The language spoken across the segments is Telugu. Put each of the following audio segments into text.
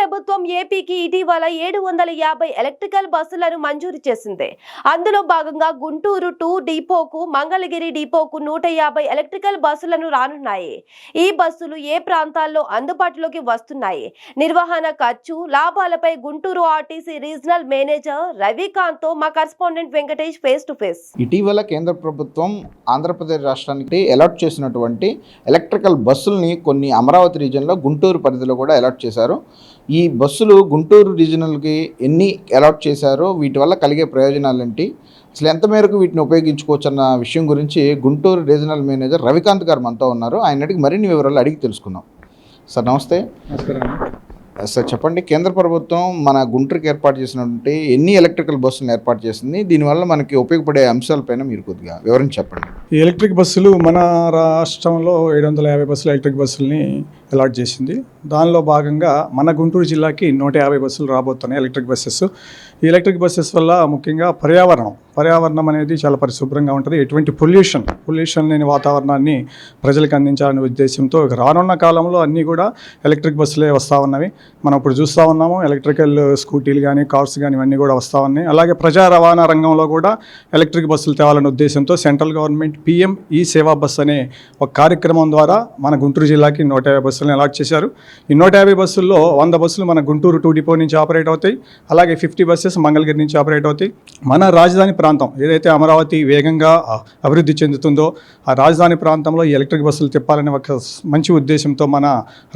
ప్రభుత్వం ఏపీకి ఇటీవల 750 ఎలక్ట్రికల్ బస్సులను మంజూరు చేసింది. అందులో భాగంగా గుంటూరు 2 డిపోకు, మంగళగిరి డిపోకు 150 ఎలక్ట్రికల్ బస్సులను రానున్నాయి. ఈ బస్సులు ఏ ప్రాంతాల్లో అందుబాటులోకి వస్తున్నాయి, నిర్వహణ ఖర్చు, లాభాలపై Guntur RTC regional manager Ravikanth తో మా correspondent Venkatesh face to face. ఇటీవల కేంద్ర ప్రభుత్వం ఆంధ్రప్రదేశ్ రాష్ట్రానికి అలాట్ చేసినటువంటి ఎలక్ట్రికల్ బస్సుల్ని కొన్ని అమరావతి రీజియన్లో గుంటూరు పరిధిలో కూడా అలాట్ చేశారు. ఈ బస్సులు గుంటూరు రీజనల్కి ఎన్ని అలాట్ చేశారో, వీటి వల్ల కలిగే ప్రయోజనాలు ఏంటి, అసలు ఎంత మేరకు వీటిని ఉపయోగించుకోవచ్చు అన్న విషయం గురించి గుంటూరు రీజనల్ మేనేజర్ రవికాంత్ గారు మనతో ఉన్నారు. ఆయన అడిగి మరిన్ని వివరాలు అడిగి తెలుసుకుందాం. సార్ నమస్తే. నమస్కారం సార్ చెప్పండి, కేంద్ర ప్రభుత్వం మన గుంటూరుకి ఏర్పాటు చేసినటువంటి ఎన్ని ఎలక్ట్రికల్ బస్సులను ఏర్పాటు చేసింది, దీనివల్ల మనకి ఉపయోగపడే అంశాలపైన మీరు కొద్దిగా వివరించి చెప్పండి. ఈ ఎలక్ట్రిక్ బస్సులు మన రాష్ట్రంలో 750 బస్సులు ఎలక్ట్రిక్ బస్సులని అలాట్ చేసింది. దానిలో భాగంగా మన గుంటూరు జిల్లాకి 150 బస్సులు రాబోతున్నాయి ఎలక్ట్రిక్ బస్సెస్. ఈ ఎలక్ట్రిక్ బస్సెస్ వల్ల ముఖ్యంగా పర్యావరణం అనేది చాలా పరిశుభ్రంగా ఉంటుంది. ఎటువంటి పొల్యూషన్ లేని వాతావరణాన్ని ప్రజలకు అందించాలనే ఉద్దేశంతో రానున్న కాలంలో అన్నీ కూడా ఎలక్ట్రిక్ బస్సులే వస్తూ ఉన్నవి. మనం ఇప్పుడు చూస్తూ ఉన్నాము, ఎలక్ట్రికల్ స్కూటీలు కానీ, కార్స్ కానీ ఇవన్నీ కూడా వస్తూ ఉన్నాయి. అలాగే ప్రజా రవాణా రంగంలో కూడా ఎలక్ట్రిక్ బస్సులు తేవాలనే ఉద్దేశంతో సెంట్రల్ గవర్నమెంట్ PM ఈ సేవా బస్ అనే ఒక కార్యక్రమం ద్వారా మన గుంటూరు జిల్లాకి 150 బస్సులను అలాట్ చేశారు. ఈ 150 బస్సుల్లో 100 బస్సులు మన గుంటూరు 2 డిపో నుంచి ఆపరేట్ అవుతాయి. అలాగే 50 బస్సెస్ మంగళగిరి నుంచి ఆపరేట్ అవుతాయి. మన రాజధాని ప్రాంతం ఏదైతే అమరావతి వేగంగా అభివృద్ధి చెందుతుందో, ఆ రాజధాని ప్రాంతంలో ఈ ఎలక్ట్రిక్ బస్సులు తిప్పాలనే ఒక మంచి ఉద్దేశంతో మన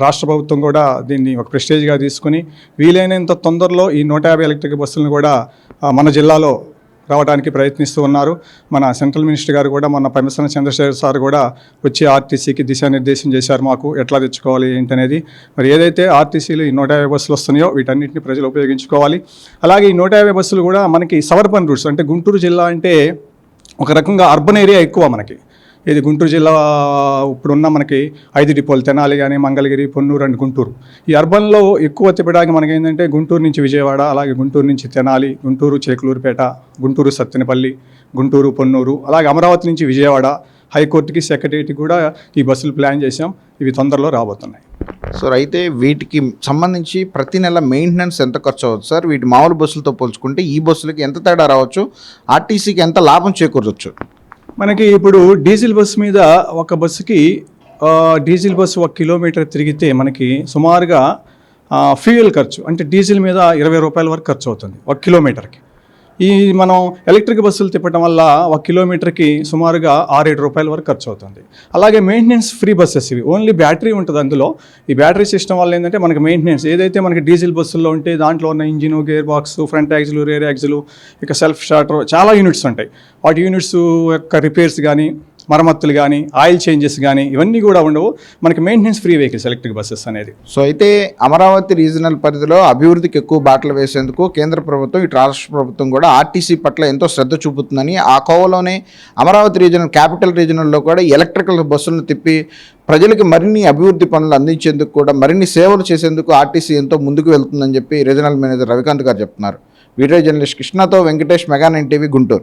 రాష్ట్ర ప్రభుత్వం కూడా దీన్ని ఒక ప్రెస్టేజ్గా తీసుకుని వీలైనంత తొందరలో ఈ 150 ఎలక్ట్రిక్ బస్సులను కూడా మన జిల్లాలో రావడానికి ప్రయత్నిస్తూ ఉన్నారు. మన సెంట్రల్ మినిస్టర్ గారు కూడా మొన్న పెమ్మసాని చంద్రశేఖర్ సార్ కూడా వచ్చి ఆర్టీసీకి దిశానిర్దేశం చేశారు, మాకు ఎట్లా తెచ్చుకోవాలి ఏంటనేది. మరి ఏదైతే ఆర్టీసీలు ఈ 150 బస్సులు వస్తున్నాయో వీటన్నిటిని ప్రజలు ఉపయోగించుకోవాలి. అలాగే ఈ 150 బస్సులు కూడా మనకి సబర్బన్ రూట్స్, అంటే గుంటూరు జిల్లా అంటే ఒక రకంగా అర్బన్ ఏరియా ఎక్కువ మనకి. ఇది గుంటూరు జిల్లా ఇప్పుడున్న మనకి 5 డిపోలు, తెనాలి కానీ, మంగళగిరి, పొన్నూరు అండ్ గుంటూరు. ఈ అర్బన్లో ఎక్కువ తిప్పడానికి మనకి ఏంటంటే గుంటూరు నుంచి విజయవాడ, అలాగే గుంటూరు నుంచి తెనాలి, గుంటూరు చేకులూరుపేట, గుంటూరు సత్తెనపల్లి, గుంటూరు పొన్నూరు, అలాగే అమరావతి నుంచి విజయవాడ, హైకోర్టుకి, సెక్రటరీకి కూడా ఈ బస్సులు ప్లాన్ చేసాం. ఇవి తొందరలో రాబోతున్నాయి. సార్ అయితే వీటికి సంబంధించి ప్రతి నెల మెయింటెనెన్స్ ఎంత ఖర్చు అవ్వచ్చు సార్? వీటి మామూలు బస్సులతో పోల్చుకుంటే ఈ బస్సులకి ఎంత తేడా రావచ్చు, ఆర్టీసీకి ఎంత లాభం చేకూరవచ్చు? మనకి ఇప్పుడు డీజిల్ బస్సు మీద ఒక బస్సుకి డీజిల్ బస్సు 1 కిలోమీటర్ తిరిగితే మనకి సుమారుగా ఫ్యూయల్ ఖర్చు అంటే డీజిల్ మీద 20 రూపాయల వరకు ఖర్చు అవుతుంది 1 కిలోమీటర్కి. ఈ మనం ఎలక్ట్రిక్ బస్సులు తిప్పడం వల్ల 1 కిలోమీటర్కి సుమారుగా 6-7 రూపాయల వరకు ఖర్చు అవుతుంది. అలాగే మెయింటెనెన్స్ ఫ్రీ బస్సెస్ ఇవి, ఓన్లీ బ్యాటరీ ఉంటుంది అందులో. ఈ బ్యాటరీ సిస్టమ్ వల్ల ఏంటంటే మనకి మెయింటెనెన్స్ ఏదైతే మనకి డీజిల్ బస్సుల్లో ఉంటే దాంట్లో ఉన్న engine, gear box, front axle, rare axle, ఇక సెల్ఫ్ స్టార్టర్ చాలా యూనిట్స్ ఉంటాయి. వాటి యూనిట్స్ యొక్క రిపేర్స్ కానీ, మరమ్మతులు కానీ, ఆయిల్ చేంజెస్ కానీ ఇవన్నీ కూడా ఉండవు. మనకి maintenance free vehicles electric buses అనేది. సో అయితే అమరావతి రీజనల్ పరిధిలో అభివృద్ధికి ఎక్కువ బాటలు వేసేందుకు కేంద్ర ప్రభుత్వం, ఇటు రాష్ట్ర ప్రభుత్వం కూడా ఆర్టీసీ పట్ల ఎంతో శ్రద్ధ చూపుతుందని, ఆ కోవలోనే అమరావతి రీజనల్, క్యాపిటల్ రీజనల్లో కూడా ఎలక్ట్రికల్ బస్సులను తిప్పి ప్రజలకు మరిన్ని అభివృద్ధి పనులు అందించేందుకు కూడా, మరిన్ని సేవలు చేసేందుకు ఆర్టీసీ ఎంతో ముందుకు వెళ్తుందని చెప్పి రీజనల్ మేనేజర్ రవికాంత్ గారు చెప్తున్నారు. వీడియో జర్నలిస్ట్ కృష్ణతో వెంకటేష్, మెగా 9 టీవీ, గుంటూరు.